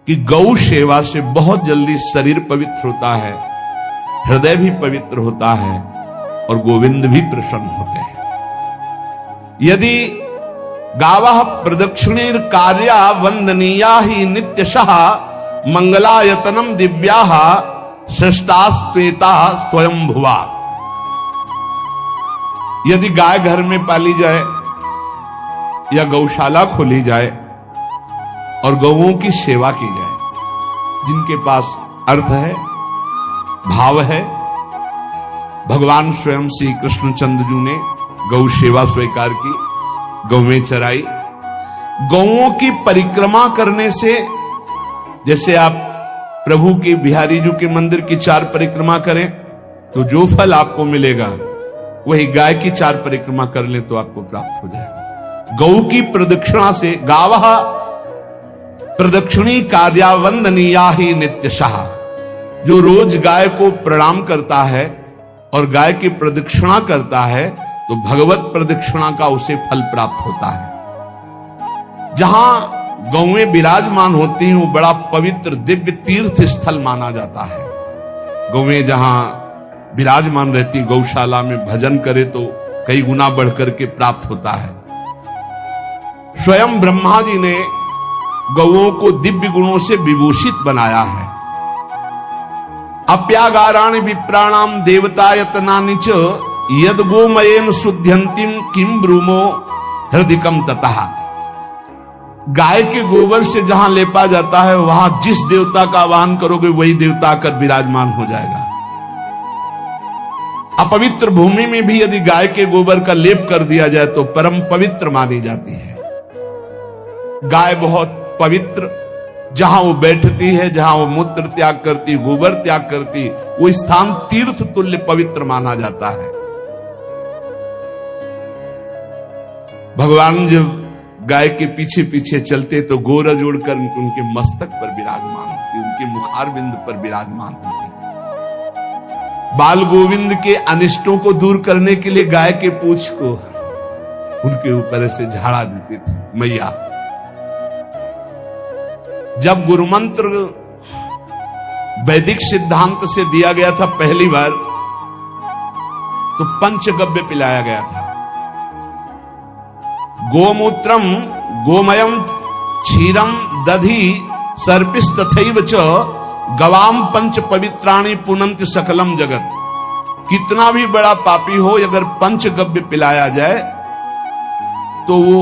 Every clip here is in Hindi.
कि गौ सेवा से बहुत जल्दी शरीर पवित्र होता है, हृदय भी पवित्र होता है और गोविंद भी प्रसन्न होते हैं। यदि गावः प्रदक्षिणीर कार्या वंदनीया ही नित्यशः मंगलायतनम दिव्याः श्रेष्ठास्त्वेता स्वयंभुवा। यदि गाय घर में पाली जाए या गौशाला खोली जाए और गौओं की सेवा की जाए, जिनके पास अर्थ है, भाव है, भगवान स्वयं श्री कृष्णचंद्र जी ने गौ सेवा स्वीकार की, गौवें चराई। गौओं की परिक्रमा करने से, जैसे आप प्रभु के बिहारी जी के मंदिर की 4 परिक्रमा करें तो जो फल आपको मिलेगा वही गाय की 4 परिक्रमा कर लें तो आपको प्राप्त हो जाएगा। गौ की प्रदक्षिणा से, गावः प्रदक्षिणी कार्या वंदनीया ही नित्यशः, जो रोज गाय को प्रणाम करता है और गाय की प्रदक्षिणा करता है तो भगवत प्रदक्षिणा का उसे फल प्राप्त होता है। जहां गौएं विराजमान होती हैं वो बड़ा पवित्र दिव्य तीर्थ स्थल माना जाता है। गौएं जहां विराजमान रहती, गौशाला में भजन करे तो कई गुना बढ़कर के प्राप्त होता है। स्वयं ब्रह्मा जी ने गौओं को दिव्य गुणों से विभूषित बनाया है। अप्यागाराणि विप्राणाम देवतायतनानि च यद गोमयेन शुद्ध्यंतिम किम ब्रूमो हृदिकम ततः। गाय के गोबर से जहां लेपा जाता है वहां जिस देवता का आवाहन करोगे वही देवता आकर विराजमान हो जाएगा। अपवित्र भूमि में भी यदि गाय के गोबर का लेप कर दिया जाए तो परम पवित्र मानी जाती है। गाय बहुत पवित्र, जहां वो बैठती है, जहां वो मूत्र त्याग करती, गोबर त्याग करती, वो स्थान तीर्थ तुल्य पवित्र माना जाता है। भगवान जब गाय के पीछे पीछे चलते तो गोरज उड़कर उनके मस्तक पर विराजमान होती, उनके मुखार बिंद पर विराजमान होती। बाल गोविंद के अनिष्टों को दूर करने के लिए गाय के पूंछ को उनके ऊपर से झाड़ा देती थी मैया। जब गुरु मंत्र वैदिक सिद्धांत से दिया गया था पहली बार तो पंचगव्य पिलाया गया था। गोमूत्रम गोमयम क्षीरम दधि सर्पिस्तथैव च गवाम पंच पवित्राणि पुनंत सकलम जगत। कितना भी बड़ा पापी हो, अगर पंचगव्य पिलाया जाए तो वो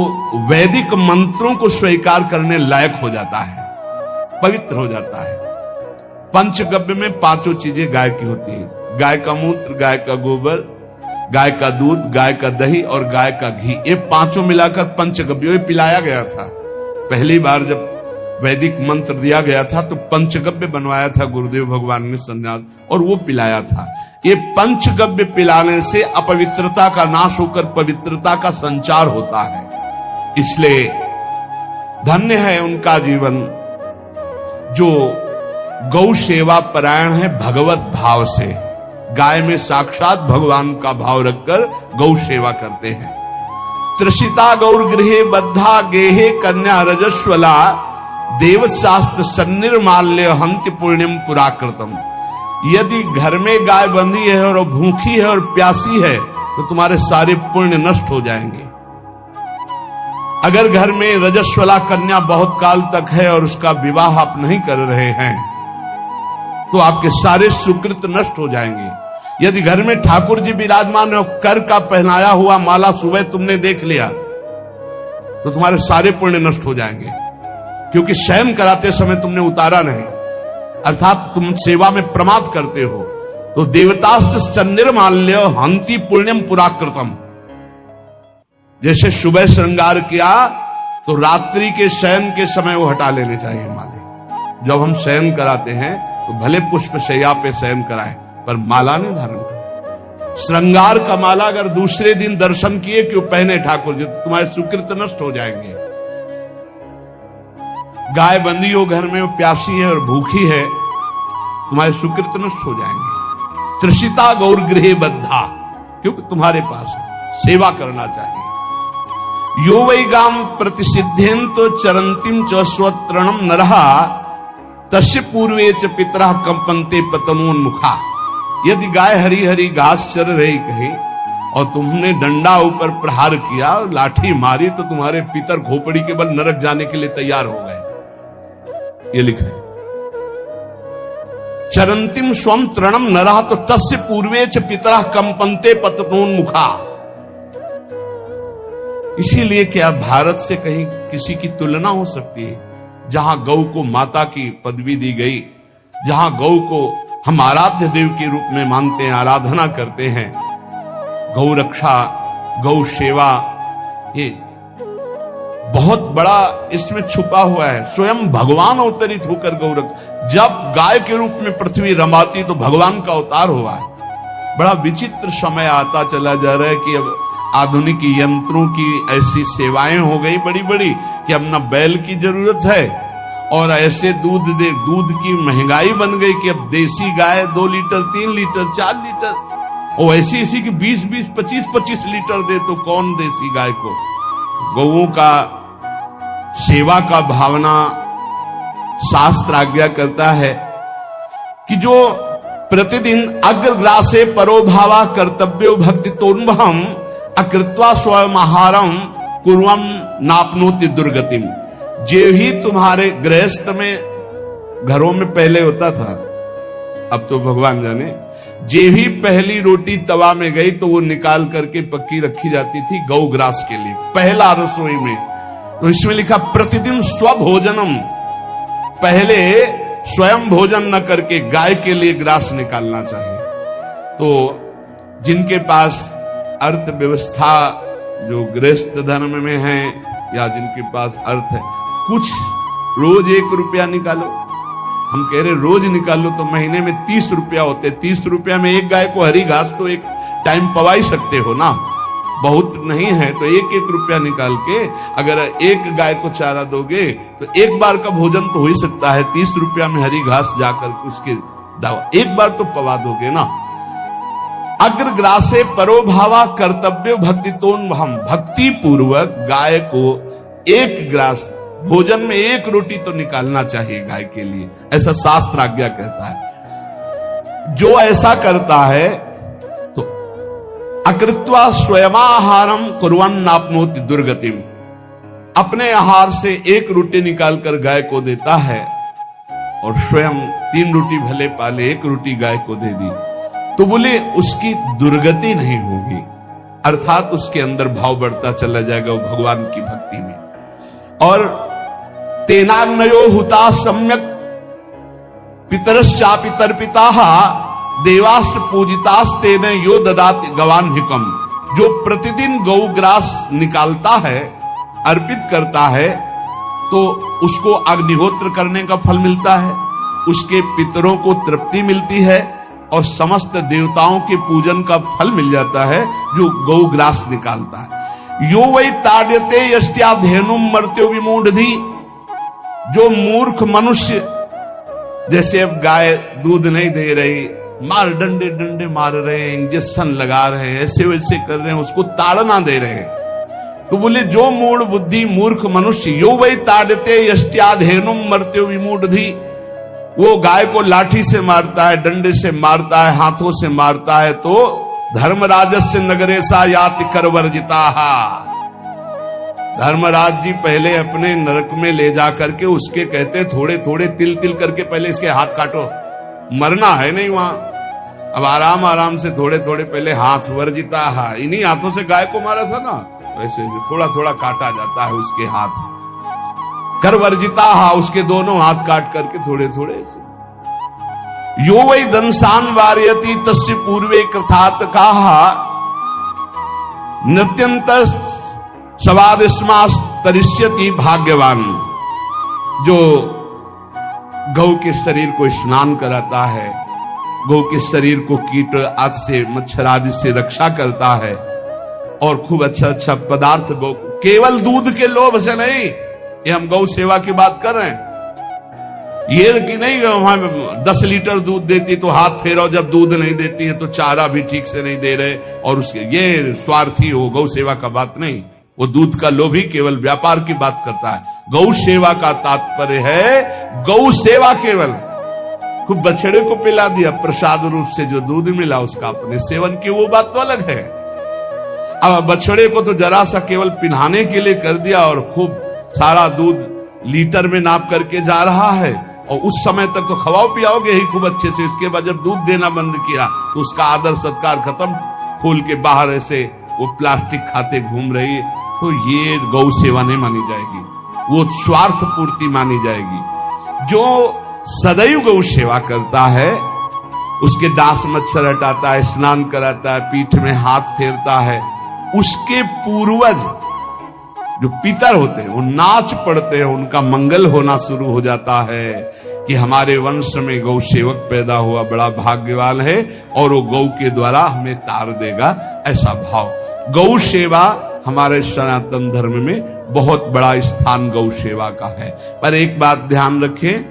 वैदिक मंत्रों को स्वीकार करने लायक हो जाता है, पवित्र हो जाता है। पंचगव्य में 5 चीजें गाय की होती है। गाय का मूत्र, गाय का गोबर, गाय का दूध, गाय का दही और गाय का घी, ये 5 मिलाकर पंचगव्य पिलाया गया था। पहली बार जब वैदिक मंत्र दिया गया था तो पंचगव्य बनवाया था गुरुदेव भगवान ने संन्यास, और वो पिलाया था। ये पंचगव्य पिलाने से अपवित्रता का नाश होकर पवित्रता का संचार होता है। इसलिए धन्य है उनका जीवन जो गौ सेवा परायण है भगवत भाव से। गाय में साक्षात भगवान का भाव रखकर गौ सेवा करते हैं। त्रिषिता गौर गृहे बद्धा गेहे कन्या रजस्वला देवशास्त्र सन्निर्माल्य हंति पुण्यम पुराकृतम। यदि घर में गाय बंधी है और भूखी है और प्यासी है तो तुम्हारे सारे पुण्य नष्ट हो जाएंगे। अगर घर में रजस्वला कन्या बहुत काल तक है और उसका विवाह आप नहीं कर रहे हैं तो आपके सारे सुकृत नष्ट हो जाएंगे। यदि घर में ठाकुर जी विराजमान है, कर का पहनाया हुआ माला सुबह तुमने देख लिया तो तुम्हारे सारे पुण्य नष्ट हो जाएंगे, क्योंकि शयन कराते समय तुमने उतारा नहीं, अर्थात तुम सेवा में प्रमाद करते हो। तो देवतास्त्र सन्निर्माल्य हंति पुण्यम पुराकृतम। जैसे सुबह श्रृंगार किया तो रात्रि के शयन के समय वो हटा लेने चाहिए माले। जब हम शयन कराते हैं तो भले पुष्प शैया पे शयन कराएं पर माला नहीं धारण करें। श्रृंगार का माला अगर दूसरे दिन दर्शन किए क्यों पहने ठाकुर जी तो तुम्हारे सुकृत नष्ट हो जाएंगे। गाय बंदी हो घर में, वो प्यासी है और भूखी है, तुम्हारे सुकृत नष्ट हो जाएंगे। त्रिषिता गौर गृहे बद्धा, क्योंकि तुम्हारे पास है, सेवा करना चाहिए। यो वै गाम प्रतिसिद्धेन तो चरंतिम च स्वत्रणम नरहा तस्य पूर्वे च पितरः कंपन्ते पतनोन्मुखा। यदि गाय हरी हरी घास चर रही कहीं और तुमने डंडा ऊपर प्रहार किया, लाठी मारी, तो तुम्हारे पितर खोपड़ी के बल नरक जाने के लिए तैयार हो गए। ये लिखा है चरंतिम स्वम तृणम नरः तो तस्य पूर्वे च पितरः कंपन्ते पतनोन्मुखा। इसीलिए क्या भारत से कहीं किसी की तुलना हो सकती है, जहां गौ को माता की पदवी दी गई, जहां गौ को हम आराध्य देव के रूप में मानते हैं, आराधना करते हैं। गौ रक्षा, गौ सेवा, ये बहुत बड़ा इसमें छुपा हुआ है। स्वयं भगवान अवतरित होकर गौ रक्षा, जब गाय के रूप में पृथ्वी रमाती तो भगवान का अवतार हुआ है। बड़ा विचित्र समय आता चला जा रहा है कि अब आधुनिक यंत्रों की ऐसी सेवाएं हो गई बड़ी बड़ी कि अब न बैल की जरूरत है, और ऐसे दूध की महंगाई बन गई कि अब देसी गाय 2 लीटर 3 लीटर 4 लीटर, और ऐसी इसी की 20-20 25-25 लीटर दे तो कौन देसी गाय को। गौओं का सेवा का भावना शास्त्र आज्ञा करता है कि जो प्रतिदिन अग्रग्रासे परोभावा कर्तव्यो भक्ति तोन्वहम अकृत्वा स्वयं आहारम कुर्वम नापनोति दुर्गतिम। जे ही तुम्हारे गृहस्थ में घरों में पहले होता था, अब तो भगवान जाने, जे ही पहली रोटी तवा में गई तो वो निकाल करके पक्की रखी जाती थी गौग्रास के लिए, पहला रसोई में। तो इसमें लिखा प्रतिदिन स्वभोजनम, पहले स्वयं भोजन न करके गाय के लिए ग्रास निकालना चाहिए। तो जिनके पास अर्थव्यवस्था जो गृहस्थ धर्म में है या जिनके पास अर्थ है, कुछ रोज 1 रुपया निकालो। हम कह रहे रोज निकालो तो महीने में 30 रुपया होते। 30 रुपया में एक गाय को हरी घास तो एक टाइम पवा ही सकते हो ना, बहुत नहीं है तो 1-1 रुपया निकाल के अगर एक गाय को चारा दोगे तो एक बार का भोजन तो हो ही सकता है। 30 रुपया में हरी घास जाकर उसके दावा एक बार तो पवा दोगे ना। अग्रग्रासे परोभावा कर्तव्य भक्ति तोन, हम भक्ति पूर्वक गाय को 1 ग्रास भोजन में 1 रोटी तो निकालना चाहिए गाय के लिए, ऐसा शास्त्र आज्ञा कहता है। जो ऐसा करता है तो अकृत्वा स्वयमाहारम कुर्वन् नाप्नोति दुर्गतिम, अपने आहार से 1 रोटी निकालकर गाय को देता है और स्वयं 3 रोटी भले पाले 1 रोटी गाय को दे दी तो बोले उसकी दुर्गति नहीं होगी, अर्थात उसके अंदर भाव बढ़ता चला जाएगा वो भगवान की भक्ति में। और तेनाग्नयो हुता सम्यक पितरश्चापि तर्पिताः देवास्त पूजितास्तेन यो ददाति गवान्हिकम। जो प्रतिदिन गौग्रास निकालता है, अर्पित करता है, तो उसको अग्निहोत्र करने का फल मिलता है, उसके पितरों को तृप्ति मिलती है और समस्त देवताओं के पूजन का फल मिल जाता है जो गौग्रास निकालता है। यो वै ताड्यते यष्ट्याधेनुम मर्त्यो विमूढ़धि। जो मूर्ख मनुष्य, जैसे अब गाय दूध नहीं दे रही, मार डंडे मार रहे हैं, इंजेक्शन लगा रहे हैं, ऐसे वैसे कर रहे हैं, उसको ताड़ना दे रहे हैं, तो बोले जो मूढ़ बुद्धि मूर्ख मनुष्य, यो वै ताड्यते यष्ट्याधेनुम मर्त्यो विमूढ़धि, वो गाय को लाठी से मारता है, डंडे से मारता है, हाथों से मारता है, तो धर्मराजस्य नगरेशा याति करवर्जिताः। धर्मराज जी पहले अपने नरक में ले जा करके उसके कहते थोड़े थोड़े तिल तिल करके पहले इसके हाथ काटो, मरना है नहीं वहां, अब आराम आराम से थोड़े थोड़े पहले हाथ वर्जिताः, इन्हीं हाथों से गाय को मारा था ना, वैसे थोड़ा थोड़ा काटा जाता है उसके हाथ, करवर्जिताः, उसके दोनों हाथ काट करके थोड़े थोड़े। यो वै दंसान वारयति तस्य पूर्वे कृतार्थकाः नृत्यंत सवादिस्मास्तरिष्यति भाग्यवान। जो गौ के शरीर को स्नान कराता है, गौ के शरीर को कीट आदि से मच्छर आदि से रक्षा करता है और खूब अच्छा अच्छा पदार्थ गौ, केवल दूध के लोभ से नहीं, ये हम गौ सेवा की बात कर रहे हैं, ये कि नहीं वहां 10 लीटर दूध देती तो हाथ फेरो, जब दूध नहीं देती है तो चारा भी ठीक से नहीं दे रहे और उसके ये स्वार्थी हो, गौ सेवा का बात नहीं, वो दूध का लोभी केवल व्यापार की बात करता है। गौ सेवा का तात्पर्य है गौ सेवा केवल, खूब बछड़े को पिला दिया प्रसाद रूप से जो दूध मिला उसका अपने सेवन की, वो बात तो अलग है। अब बछड़े को तो जरा सा केवल पिन्हाने के लिए कर दिया और खूब सारा दूध लीटर में नाप करके जा रहा है, और उस समय तक तो खवाओ पियाओगे ही खूब अच्छे से, इसके बाद जब दूध देना बंद किया तो उसका आदर सत्कार खत्म, खोल के बाहर ऐसे वो प्लास्टिक खाते घूम रही है, तो ये गौ सेवा नहीं मानी जाएगी, वो स्वार्थ पूर्ति मानी जाएगी। जो सदैव गौ सेवा करता है, उसके डांस मच्छर हटाता है, स्नान कराता है, पीठ में हाथ फेरता है, उसके पूर्वज जो पितर होते हैं वो नाच पड़ते हैं, उनका मंगल होना शुरू हो जाता है कि हमारे वंश में गौ सेवक पैदा हुआ, बड़ा भाग्यवान है और वो गौ के द्वारा हमें तार देगा, ऐसा भाव। गौ सेवा हमारे सनातन धर्म में बहुत बड़ा स्थान गौ सेवा का है। पर एक बात ध्यान रखें,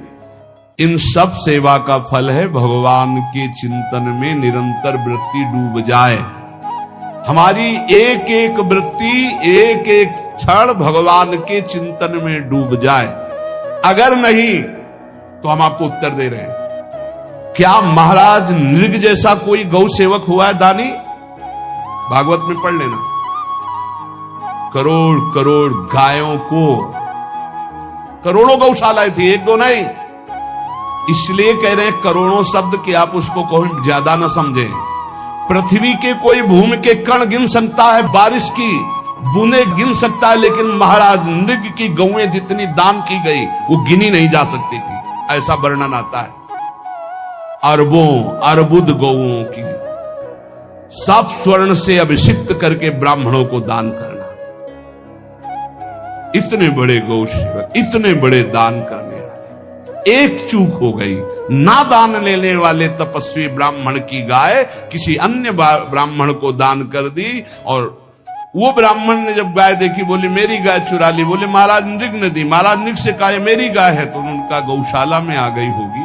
इन सब सेवा का फल है भगवान के चिंतन में निरंतर वृत्ति डूब जाए। हमारी एक एक वृत्ति, एक एक क्षण भगवान के चिंतन में डूब जाए। अगर नहीं तो हम आपको उत्तर दे रहे हैं, क्या महाराज नृग जैसा कोई गौ सेवक हुआ है दानी? भागवत में पढ़ लेना, करोड़ करोड़ गायों को, करोड़ों गौशालाएं थी, एक दो नहीं। इसलिए कह रहे हैं करोड़ों शब्द कि आप उसको कोई ज्यादा ना समझें। पृथ्वी के कोई भूमि के कण गिन सकता है, बारिश की बूंदे गिन सकता है, लेकिन महाराज नृग की गौएं जितनी दान की गई वो गिनी नहीं जा सकती थी, ऐसा वर्णन आता है। अरबों अरबुद गौओं की सब स्वर्ण से अभिषिक्त करके ब्राह्मणों को दान करना। इतने बड़े गौ सेवक, इतने बड़े दान करने वाले, एक चूक हो गई, ना दान लेने वाले तपस्वी ब्राह्मण की गाय किसी अन्य ब्राह्मण को दान कर दी, और वो ब्राह्मण ने जब गाय देखी बोली मेरी गाय चुरा ली। बोले महाराज नृग ने दी। महाराज नृग से कहा मेरी गाय है, तो उनका गौशाला में आ गई होगी,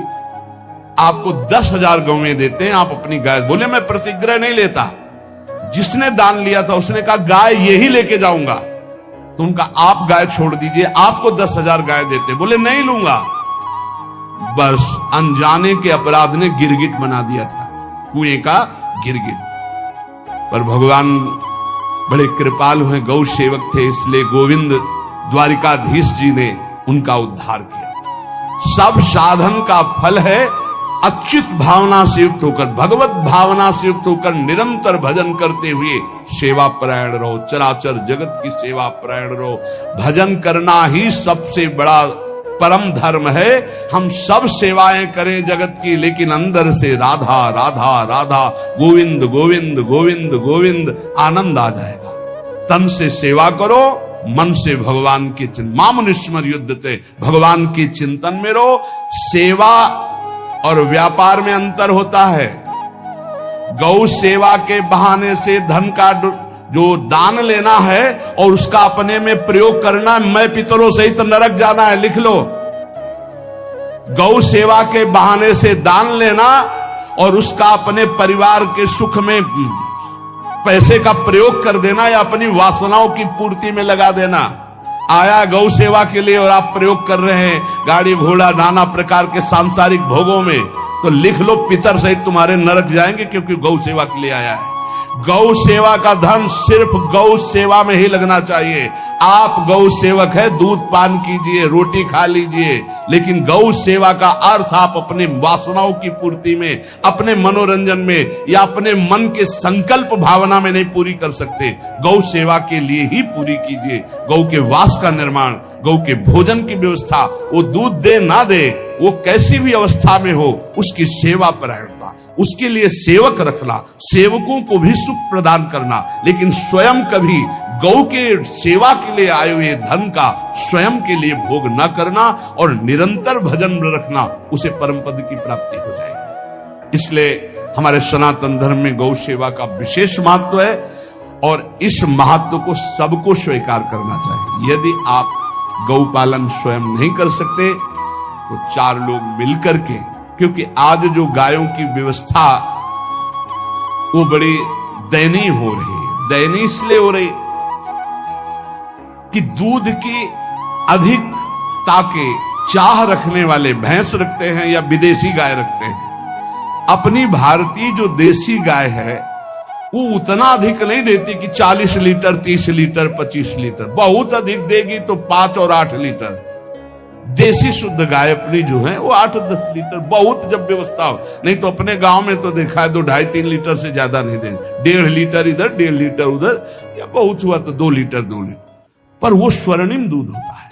आपको 10,000 गौएं देते हैं, आप अपनी गाय। बोले मैं प्रतिग्रह नहीं लेता। जिसने दान लिया था उसने कहा गाय यही लेके जाऊंगा, तो उनका आप गाय छोड़ दीजिए, आपको 10,000 गाय देते। बोले नहीं लूंगा। बस अनजाने के अपराध ने गिरगिट बना दिया था, कुएं का गिरगिट। पर भगवान बड़े कृपालु हैं, गौ सेवक थे, इसलिए गोविंद द्वारिकाधीश जी ने उनका उद्धार किया। सब साधन का फल है अच्युत भावना से युक्त होकर, भगवत भावना से युक्त होकर निरंतर भजन करते हुए सेवा परायण रहो, चराचर जगत की सेवा परायण रहो। भजन करना ही सबसे बड़ा परम धर्म है। हम सब सेवाएं करें जगत की, लेकिन अंदर से राधा राधा राधा, गोविंद गोविंद गोविंद गोविंद, आनंद आ जाएगा। तन से सेवा करो, मन से भगवान के चिंतन, मामुनिस्मर युद्धते, भगवान के चिंतन में रहो। सेवा और व्यापार में अंतर होता है। गौ सेवा के बहाने से धन का जो दान लेना है और उसका अपने में प्रयोग करना, मैं पितरों सहित नरक जाना है, लिख लो। गौ सेवा के बहाने से दान लेना और उसका अपने परिवार के सुख में पैसे का प्रयोग कर देना या अपनी वासनाओं की पूर्ति में लगा देना। आया गौ सेवा के लिए और आप प्रयोग कर रहे हैं गाड़ी घोड़ा नाना प्रकार के सांसारिक भोगों में, तो लिख लो पितर सहित तुम्हारे नरक जाएंगे, क्योंकि गौ सेवा के लिए आया है। गौ सेवा का धन सिर्फ गौ सेवा में ही लगना चाहिए। आप गौ सेवक है, दूध पान कीजिए, रोटी खा लीजिए, लेकिन गौ सेवा का अर्थ आप अपने वासनाओं की पूर्ति में, अपने मनोरंजन में या अपने मन के संकल्प भावना में नहीं पूरी कर सकते। गौ सेवा के लिए ही पूरी कीजिए। गौ के वास का निर्माण, गौ के भोजन की व्यवस्था, वो दूध दे ना दे, वो कैसी भी अवस्था में हो, उसकी सेवा परायणता, उसके लिए सेवक रखना, सेवकों को भी सुख प्रदान करना, लेकिन स्वयं कभी गौ के सेवा के लिए आए हुए धन का स्वयं के लिए भोग न करना और निरंतर भजन रखना, उसे परम पद की प्राप्ति हो जाएगी। इसलिए हमारे सनातन धर्म में गौ सेवा का विशेष महत्व है और इस महत्व को सबको स्वीकार करना चाहिए। यदि आप गौ पालन स्वयं नहीं कर सकते तो 4 लोग मिलकर के, क्योंकि आज जो गायों की व्यवस्था वो बड़ी दयनीय हो रही है। दयनीय इसलिए हो रही कि दूध की अधिक ताकि चाह रखने वाले भैंस रखते हैं या विदेशी गाय रखते हैं। अपनी भारतीय जो देसी गाय है वो उतना अधिक नहीं देती कि 40 लीटर 30 लीटर 25 लीटर, बहुत अधिक देगी तो 5 और 8 लीटर। देसी शुद्ध गाय अपनी जो है वो 8-10 लीटर, बहुत जब व्यवस्था हो। नहीं तो अपने गांव में तो देखा है 2-2.5-3 लीटर से ज्यादा नहीं देंगे, 1.5 लीटर इधर 1.5 लीटर उधर, या बहुत हुआ तो 2 लीटर 2 लीटर, पर वो स्वर्णिम दूध होता है।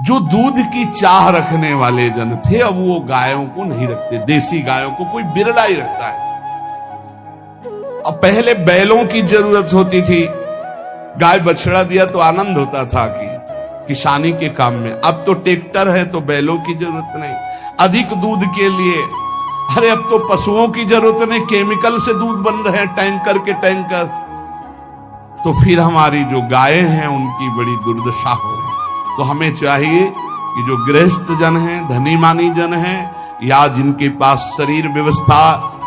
जो दूध की चाह रखने वाले जन थे अब वो गायों को नहीं रखते, देसी गायों को कोई बिरला ही रखता है। अब पहले बैलों की जरूरत होती थी, गाय बछड़ा दिया तो आनंद होता था कि किसानी के काम में। अब तो ट्रैक्टर है तो बैलों की जरूरत नहीं। अधिक दूध के लिए अरे अब तो पशुओं की जरूरत नहीं, केमिकल से दूध बन रहे हैं, टैंकर के टैंकर। तो फिर हमारी जो गायें हैं उनकी बड़ी दुर्दशा हो रही। तो हमें चाहिए कि जो गृहस्थ जन हैं, धनी मानी जन हैं, या जिनके पास शरीर व्यवस्था,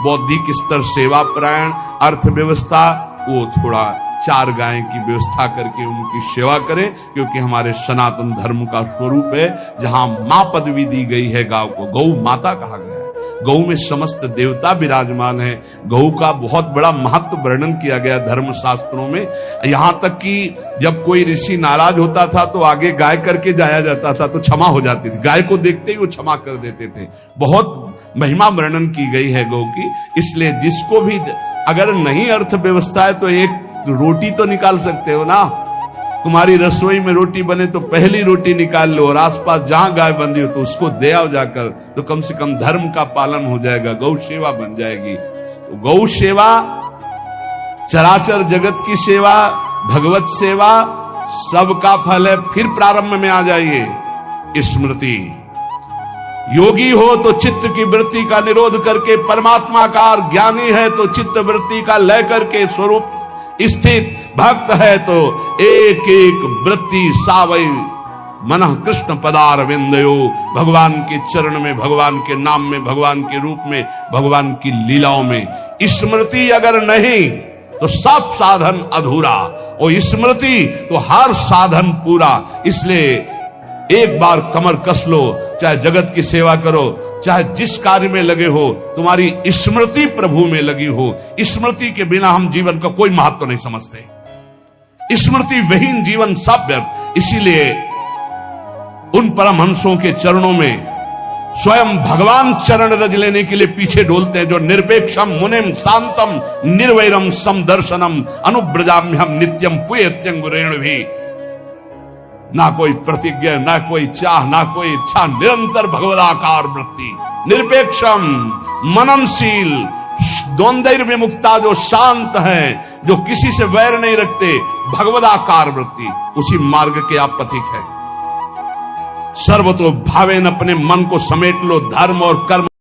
बौद्धिक स्तर, सेवा परायण, अर्थव्यवस्था, वो थोड़ा 4 गाय की व्यवस्था करके उनकी सेवा करें, क्योंकि हमारे सनातन धर्म का स्वरूप है। जहां मां पदवी दी गई है गांव को, गौ माता कहा गया है। गौ में समस्त देवता विराजमान है। गौ का बहुत बड़ा महत्व वर्णन किया गया धर्म शास्त्रों में। यहां तक कि जब कोई ऋषि नाराज होता था तो आगे गाय करके जाया जाता था तो क्षमा हो जाती थी। गाय को देखते ही वो क्षमा कर देते थे। बहुत महिमा वर्णन की गई है गौ की। इसलिए जिसको भी अगर नहीं अर्थव्यवस्था है तो एक रोटी तो निकाल सकते हो ना। तुम्हारी रसोई में रोटी बने तो पहली रोटी निकाल लो, और आसपास जहां गाय बंधी हो तो उसको दे आओ जाकर, तो कम से कम धर्म का पालन हो जाएगा, गौ सेवा बन जाएगी। तो गौ सेवा, चराचर जगत की सेवा, भगवत सेवा, सबका फल है। फिर प्रारंभ में आ जाइए स्मृति। योगी हो तो चित्त की वृत्ति का निरोध करके परमात्माकार, ज्ञानी है तो चित्त वृत्ति का लय करके स्वरूप स्थित, भक्त है तो एक एक वृत्ति सावई मनः कृष्ण पदार विंदयो। भगवान के चरण में, भगवान के नाम में, भगवान के रूप में, भगवान की लीलाओं में। स्मृति अगर नहीं तो सब साधन अधूरा, और स्मृति तो हर साधन पूरा। इसलिए एक बार कमर कस लो, चाहे जगत की सेवा करो, चाहे जिस कार्य में लगे हो, तुम्हारी स्मृति प्रभु में लगी हो। स्मृति के बिना हम जीवन का कोई महत्व नहीं समझते। स्मृति विहीन जीवन सब व्यर्थ। इसीलिए उन परमहंसों के चरणों में स्वयं भगवान चरण रज लेने के लिए पीछे डोलते हैं, जो निरपेक्षम मुनिम शांतम निर्वैरम समदर्शनम अनुब्रजाम्यहम नित्यम पुयत्यंगुरेण भी। ना कोई प्रतिज्ञा, ना कोई चाह, ना कोई इच्छा, निरंतर भगवदाकार वृत्ति, निरपेक्षम, मननशील, द्वंद्व विमुक्ता, जो शांत है, जो किसी से वैर नहीं रखते, भगवदाकार वृत्ति, उसी मार्ग के आप पथिक है। सर्वतो भावेन अपने मन को समेट लो, धर्म और कर्म